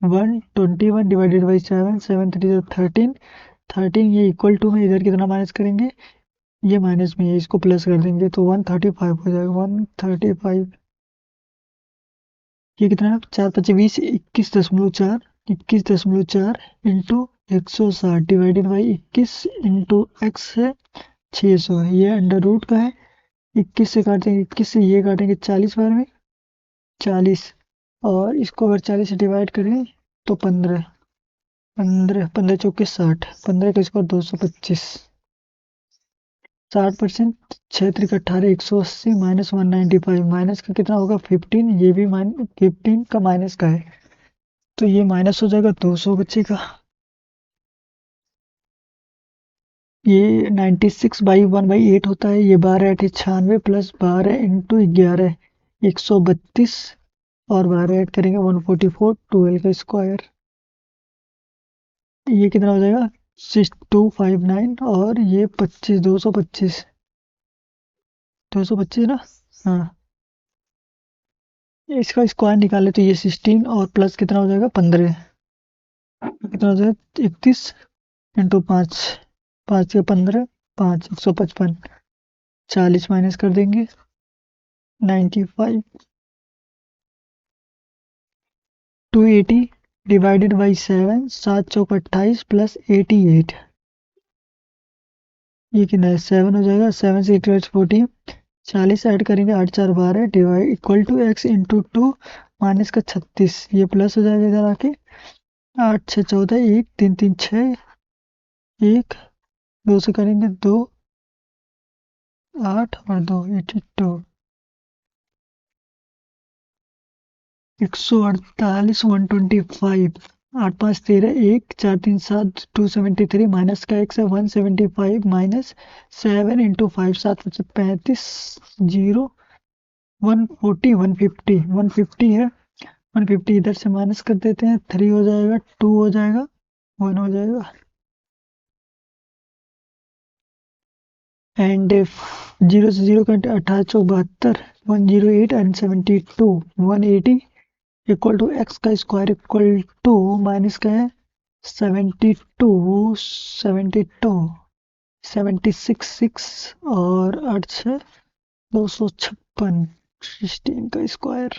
121 डिवाइडेड बाई 7, 7 3 13, 13 ये इक्वल टू में इधर कितना माइनस करेंगे, ये माइनस में है, इसको प्लस कर देंगे तो 135 हो जाएगा। 135 ये कितना है, 4 × 5 = 20, 21.4, 21.4 into 160 divided by 21 into x है 600 है, ये अंडर रूट का है। 21 से काटेंगे, 21 से ये काटेंगे 40 बार में 40, और इसको अगर 40 से डिवाइड करें तो 15, 15 15 चौके 60, 15 का स्क्वायर 225, 60%, 6 × 18, 180 माइनस 195, माइनस का कितना होगा 15, ये भी 15 का माइनस का है, तो ये माइनस हो जाएगा 200 बचेगा। ये 96/1/8 होता है, ये 12 × 8 = 96 प्लस 12 इंटू 11 132, और 12 ऐड करेंगे 144, 12 का स्क्वायर, ये कितना हो जाएगा 6259, और ये 25, 225, 225 ना, हाँ इसका स्क्वायर निकाले तो ये 16, और प्लस कितना हो जाएगा 15, कितना हो जाएगा 31 इंटू 5, 5 से 15, 5 155, 40 माइनस कर देंगे 95, 280 डिवाइडेड बाई 7, 7 चौक 28 प्लस 88, ये कितना है 7 हो जाएगा, 7 से 14, 40 ऐड करेंगे 8 4 12 divide equal to x into 2 minus का 36, ये प्लस हो जाएगा इधर आके, 8 6 14, 1 3 3 6, 1 2 से करेंगे 2 8 और 2 82, 148 125, 8 5 13, 1 4 3 7 273 माइनस का x है 175 माइनस 7 इंटू 5 7 35 0 140 150 150 है, 150 इधर से माइनस कर देते हैं, 3 हो जाएगा 2 हो जाएगा 1 हो जाएगा, एंड 0 से 0 कट 18 चौक 72, 108 एंड 72, 180 इक्वल टू एक्स का स्क्वायर इक्वल टू माइनस का है 72 72 76 6, और 8 6 256, 16 का स्क्वायर,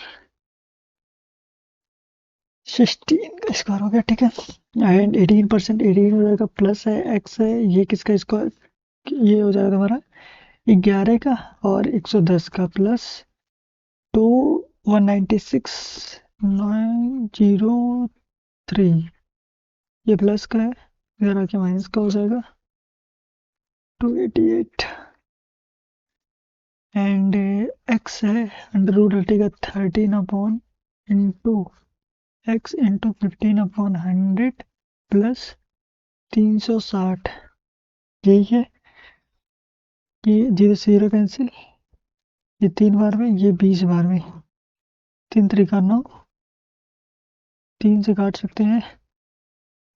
16 का स्क्वायर हो गया, ठीक है। एंड 18%, 18 हो जाएगा, प्लस है एक्स है, ये किसका स्क्वायर, ये हो जाएगा हमारा 11 का, और 110 का प्लस 2 196 903, ये प्लस का है, इधर आके माइनस का हो जाएगा 288, एंड एक्स है अंडर रूट हटेगा 13 upon into x into 15/100 plus 360, यही है, ये 0 से 0 कैंसिल, ये 3 बार में, ये 20 बार में, 3 3 9, 3 से काट सकते हैं,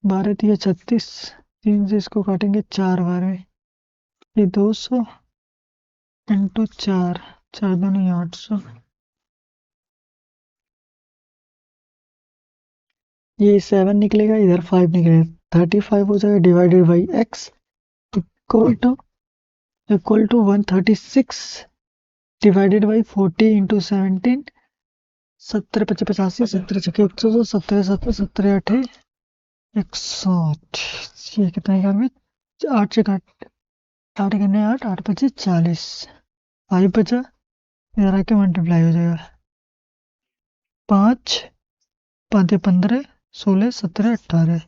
12 3 36, 3 से इसको काटेंगे 4 बार में, ये 200 इंटू 4, 4 दूनी 800, ये 7 निकलेगा, इधर 5 निकलेगा, 35 हो जाएगा divided by x equal to 136 divided by 40 into 17, 70 5 85, 70 6 100, 70 7 70 8 108, ये कितना है में 8 से काट 8 करने 8 8 5 40, 5 बचा, इधर आके मल्टीप्लाई हो जाएगा, 5 5 15 16 17 18,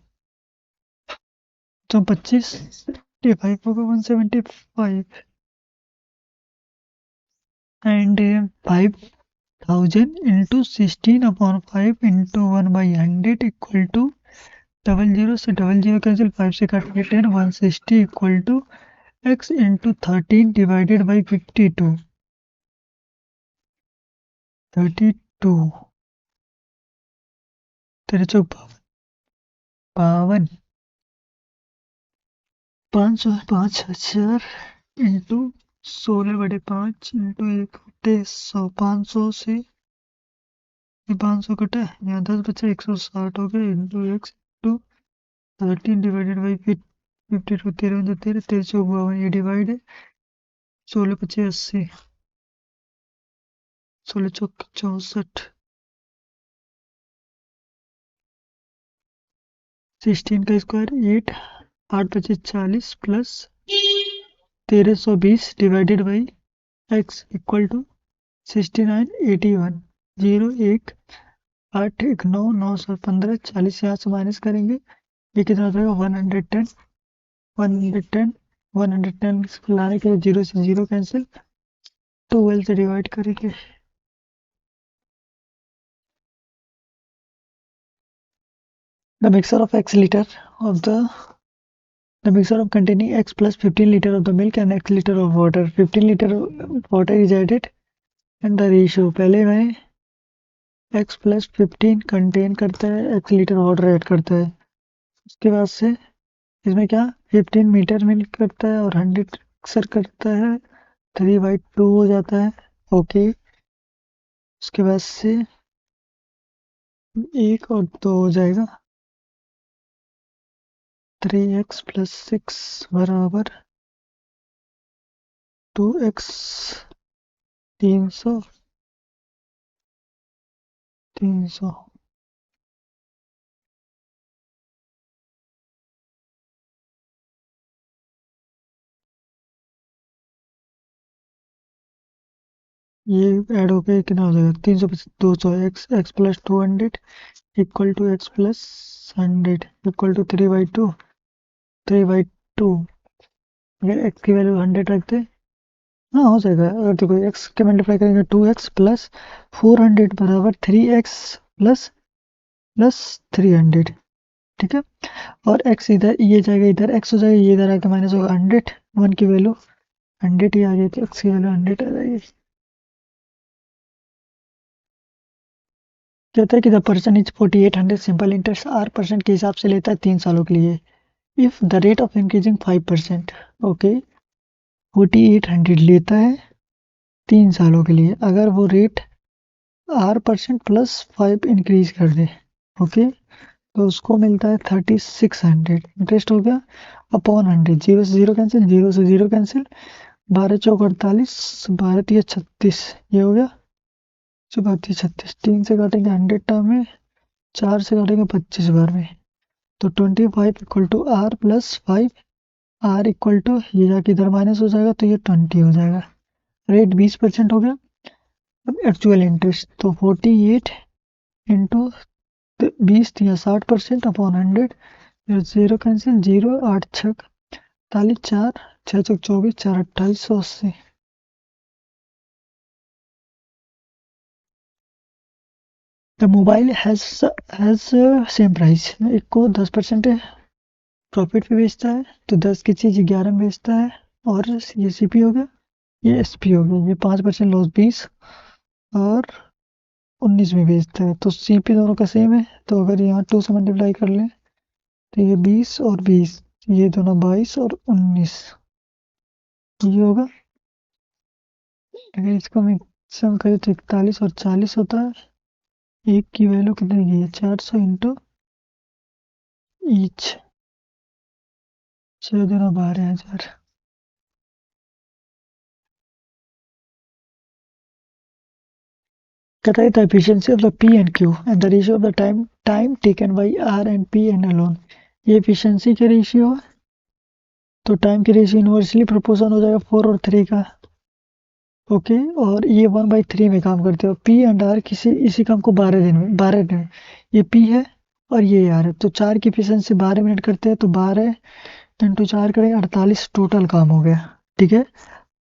तो 25 75 होगा 175, and 5000 into 16/5 into 1/100 equal to 00 से 00 कैंसिल, 5 से काटेंगे 10, 160 equal to x into 13 divided by 52, 32 तेरे चौक 52, 505,000 इंटू 16/5 इंटू 1/100, 500 से ये 500 कटा, यहाँ 10 बचा, 160 हो गया, into x into 13 divided by 52, 13 13 13 चौक 52, ये डिवाइड है, 16 25 80, 16 चौक 64, 16 का square 8, 8 25 40 plus 1320 divided by x equal to 69 81, 0 1 8 1 9 9 7 15 40, यहाँ से माइनस करेंगे, ये कितना हो जाएगा 110, 110 110 लाने के लिए 0 से 0 कैंसिल, 12 से डिवाइड करेंगे। The mixture of x liter of the mixture of containing x plus 15 liter of the milk and x liter of water, 15 liter water is added and the ratio, पहले मैं x plus 15 कंटेन करता है, x litre water add करता है, उसके बाद से इसमें क्या 15 मीटर मिल्क करता है और 100 मिक्सर करता है, 3/2 हो जाता है। ओके, उसके बाद से 1 और 2 हो जाएगा, 3x प्लस 6 बराबर 2x, 300 300। ये ऐड होके कितना हो जाएगा 300 200, x plus 200 equal to x plus 100 equal to 3/2, 3/2। अगर x की वैल्यू 100 रखते, हाँ हो जाएगा। अगर देखो x के मल्टीप्लाई करेंगे 2x प्लस 400 बराबर 3x प्लस प्लस 300, ठीक है। और x इधर, ये जाएगा इधर, x हो जाएगा, ये इधर आके माइनस होगा 100, 1 की वैल्यू 100 ही आ गई, तो x की वैल्यू 100 आ जाएगी। कहता है कि the person is 4800 simple interest R% के हिसाब से लेता है 3 सालों के लिए। If the rate of increasing 5%, okay 4800 लेता है 3 सालों के लिए, अगर वो रेट R% प्लस 5 इंक्रीज कर दे, ओके, तो उसको मिलता है 3600 इंटरेस्ट हो गया अपॉन 100, 0 से 0 कैंसिल, 0 से 0 कैंसिल, 12 चौक 48, 12 तिया 36, ये हो गया 32 36, 3 से काटेंगे 100 टर्म में, 4 से काटेंगे 25 बार में, तो 25 equal to R plus 5, R equal to ये जाके इधर माइनस हो जाएगा, तो ये 20 हो जाएगा। रेट 20% हो गया। अब एक्चुअल इंटरेस्ट तो 48 इंटू 20 या 60% अपॉन 100, 0 कैंसिल, 0 8 छक 48, 4 6 चौक 24, 4 2880। The mobile has same price, एक को 10% प्रॉफिट पे बेचता है, तो 10 की चीज 11 में बेचता है, और ये सीपी हो गया, ये एसपी हो गया, ये 5% लॉस 20 और 19 में बेचता है, तो सीपी दोनों का सेम है, तो अगर यहाँ 2 से मल्टीप्लाई कर लें तो ये 20 और 20, ये दोनों 22 और 19, ये होगा। अगर इसको मिक्सम करें तो 41 और 40 होता है, एक की वैल्यू कितनी की है 400 इंटू ईच, 6 दूना 12,000। कहता है the efficiency of the P and Q and the ratio of the time taken by R and P and alone। ये efficiency के रेशियो है, तो टाइम के रेशियो इनवर्सली प्रोपोर्शन हो जाएगा 4 और 3 का, ओके, और ये 1/3 में काम करते हो। पी एंड आर किसी इसी काम को 12 दिन में ये पी है और ये आर है, तो 4 की एफिशिएंसी 12 मिनट करते हैं, तो 12 इंटू 4 करेंगे 48 टोटल काम हो गया, ठीक है।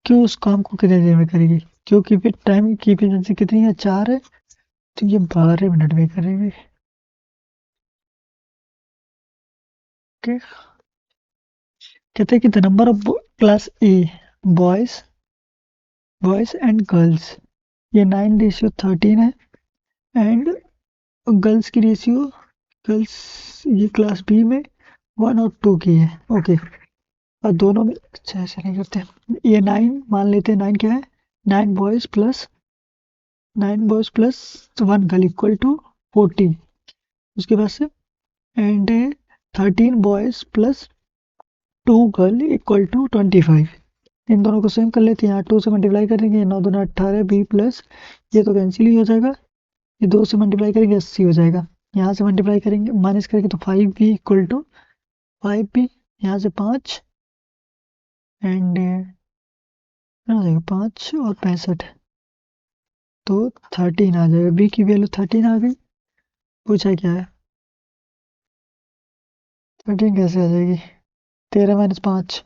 क्यों उस काम को कितने देर में करेगी, क्योंकि फिर टाइम की एफिशिएंसी कितनी है 4 है, तो ये 12 मिनट में करेगी, ओके। कहते हैं कि the number of class A boys boys and girls, ये 9:13 है, एंड गर्ल्स की रेशियो, गर्ल्स ये क्लास बी में 1 और 2 की है, ओके, और दोनों में अच्छा ऐसे नहीं करते, ये 9 मान लेते हैं, 9 क्या है 9 boys plus 9 boys plus 1 girl equal to 14। उसके बाद से and 13 boys plus 2 girl equal to 25। इन दोनों को सेम कर लेते हैं, यहाँ 2 से मल्टीप्लाई करेंगे, 9 दूना 18 बी प्लस ये तो कैंसिल ही हो जाएगा, ये 2 से मल्टीप्लाई करेंगे 80 हो जाएगा, यहाँ से मल्टीप्लाई करेंगे माइनस करेंगे तो 5 बी इक्वल टू 5 बी, यहाँ से 5 एंड हो जाएगा 5 और 65 तो 13 आ जाएगा, बी की वैल्यू 13 आ गई। पूछा क्या है 13 कैसे आ जाएगी, 13 माइनस 5,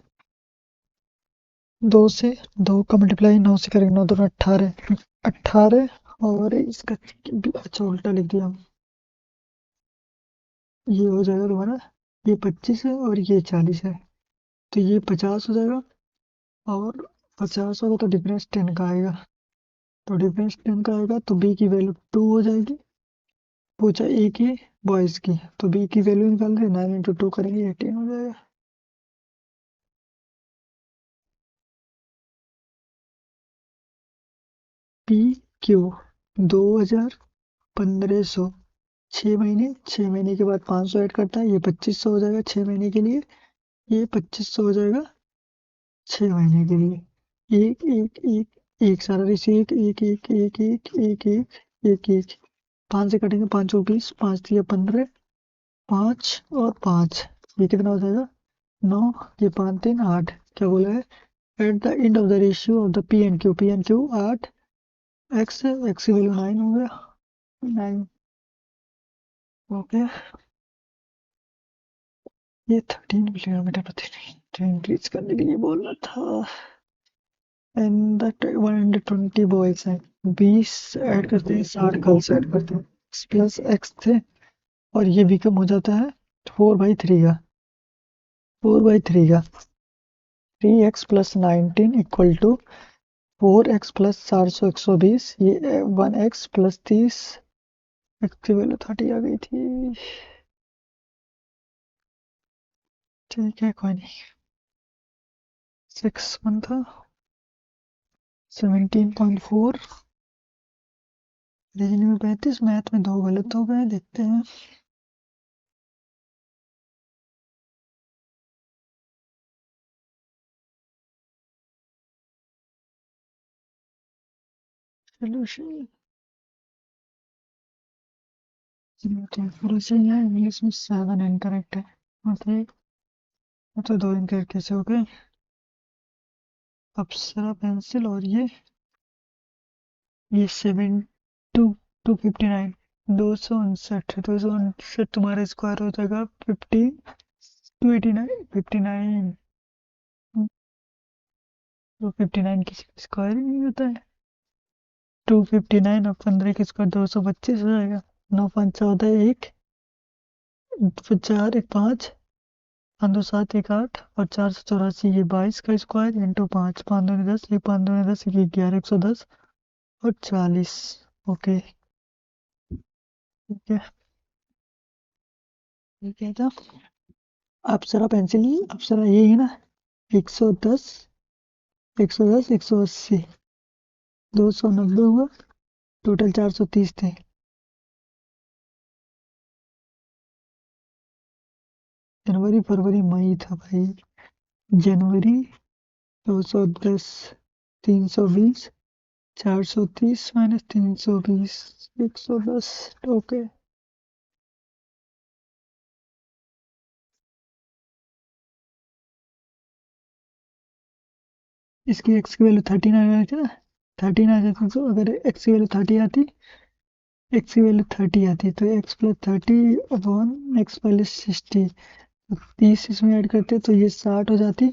2 से 2 का मल्टीप्लाई 9 से करेंगे, 9 दूना 18, 18 और इसका अच्छा उल्टा लिख दिया, ये हो जाएगा तुम्हारा, ये 25 है और ये 40 है, तो ये 50 हो जाएगा, और 50 होगा तो डिफरेंस 10 का आएगा, तो डिफरेंस 10 का आएगा तो बी की वैल्यू 2 हो जाएगी। पूछा ए की बॉयज की, तो बी की वैल्यू निकाल रहे, 9 इंटू 2 करेंगे 18 हो जाएगा। पी क्यू 2,1500, 6 महीने, 6 महीने के बाद 500 ऐड करता है, ये 2500 हो जाएगा 6 महीने के लिए, ये 2500 हो जाएगा 6 महीने के लिए। एक एक एक एक सारा रेस, एक एक एक एक एक एक एक एक एक 5 से कटेंगे, 5 और 20, 5 दिया 15, 5 और 5, ये कितना हो जाएगा 9, ये 5 3 8, क्या बोला है at the end of the ratio of the P N Q 8, x x की वैल्यू 9 हो गया, 9। ओके, ये 13 किलोमीटर प्रति मिनट इंक्रीज करने के लिए बोल रहा था। एंड द 120 बॉयज हैं, 20 ऐड करते हैं, 60 गर्ल्स ऐड करते हैं, प्लस एक्स थे और ये भी कम हो जाता है 4/3 का, 3x plus 19 equal to 4x plus 400 120, ये 1x प्लस 30, एक्स की वैल्यू 30 आ गई थी। ठीक है कोई नहीं, 6 1 था, 17.4, रीजनिंग में 35, मैथ में 2 गलत हो गए, देखते हैं। सोल्यूशन पूरा सही है, इंग्लिश में 7 इनकरेक्ट है, मतलब 2 इनकरेक्ट कैसे हो गए। अप्सरा पेंसिल और ये 259, 259 तुम्हारा स्क्वायर हो जाएगा 289, 59, तो 59 की स्क्वायर ही नहीं होता है, 259 और 15 की स्क्वायर 225 हो जाएगा, 9 5 14 1, 4 1 5, 5 2 7 1 8 और 484, ये 22 का स्क्वायर इंटू 5, 5 2 10, ये 5 2 10, ये 11 110 और 40। ओके ठीक है, ठीक है था। अप्सरा पेंसिल, अप्सरा यही है ना, 110 110 180, 290 हुआ, टोटल 430 थे। जनवरी फरवरी मई था भाई, जनवरी 210, 320, 430 माइनस 320, 110। ओके, इसकी एक्स की वैल्यू 13 आ जाती ना, 13 आ जाती, तो अगर एक्स की वैल्यू 30 आती, एक्स की वैल्यू 30 आती तो x plus 30 upon x plus 60, 30 इसमें ऐड करते तो ये 60 हो जाती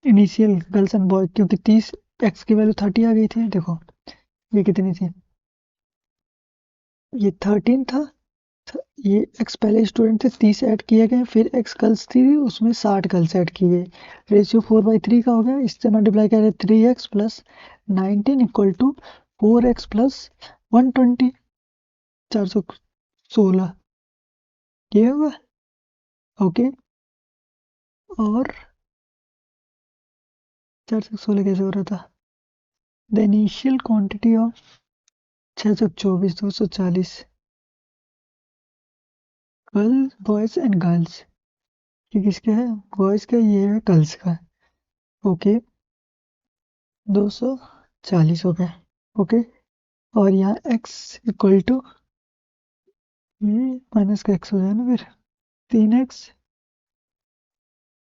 इनिशियल गर्ल्स एंड बॉय, क्योंकि 30 एक्स की वैल्यू 30 आ गई थी, देखो ये कितनी थी, ये 13 था, ये एक्स पहले स्टूडेंट थे, 30 ऐड किए गए, फिर एक्स गर्ल्स थी उसमें 60 गर्ल्स ऐड की गई, रेशियो 4/3 का हो गया, इससे मल्टीप्लाई करें 3x plus 19 equal to 4x plus 120, 416, ये होगा। ओके, और 416 कैसे हो रहा था, the initial quantity of 624 240। Girl boys and girls, ये किसका है? बॉयज का, ये है गर्ल्स का। ओके, 240 हो गया। ओके, और यहाँ x इक्वल टू, ये माइनस का x हो जाए ना फिर, 3x।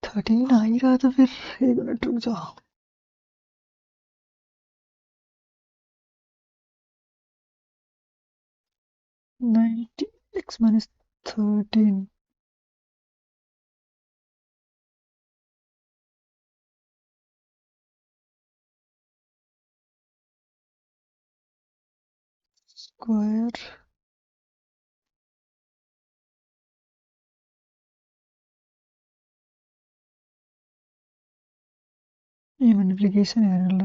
13 आ ही रहा था फिर, एक मिनट रुक जाओ। 90x minus 13, square. ये मल्टीप्लिकेशन है।